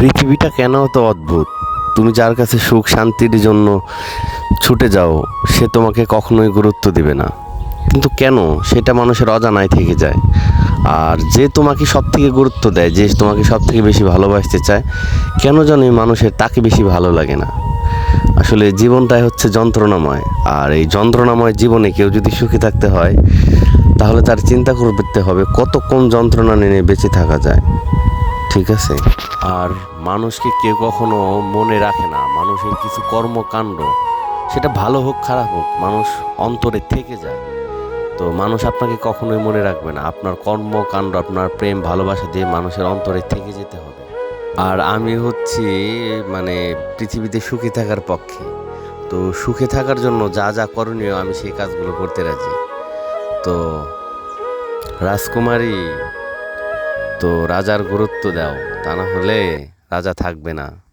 পৃথিবীটা কেন তো অদ্ভুত। তুমি যার কাছে সুখ শান্তির জন্য ছুটে যাও, সে তোমাকে কখনোই গুরুত্ব দিবে না। কিন্তু কেন, সেটা মানুষের অজানায় থেকে যায়। আর যে তোমাকে সব থেকে গুরুত্ব দেয়, যে তোমাকে সব থেকে বেশি ভালোবাসতে চায়, কেন জানি মানুষের তাকে বেশি ভালো লাগে না। আসলে জীবনটাই হচ্ছে যন্ত্রণাময়, আর এই যন্ত্রণাময় জীবনে কেউ যদি সুখী থাকতে হয়, তাহলে তার চিন্তা করতে হবে কতক্ষণ যন্ত্রণা নিয়ে বেঁচে থাকা যায়। ঠিক আছে। আর মানুষকে কেউ কখনো মনে রাখে না, মানুষের কিছু কর্মকাণ্ড, সেটা ভালো হোক খারাপ হোক, মানুষ অন্তরে থেকে যায়। তো মানুষ আপনাকে কখনোই মনে রাখবে না, আপনার কর্মকাণ্ড, আপনার প্রেম ভালোবাসা দিয়ে মানুষের অন্তরে থেকে যেতে হবে। আর আমি হচ্ছি মানে পৃথিবীতে সুখী থাকার পক্ষে। তো সুখে থাকার জন্য যা যা করণীয় আমি সেই কাজগুলো করতে রাজি। তো রাজকুমারী, তো রাজার গুরুত্ব দাও, তা না হলে রাজা থাকবে না।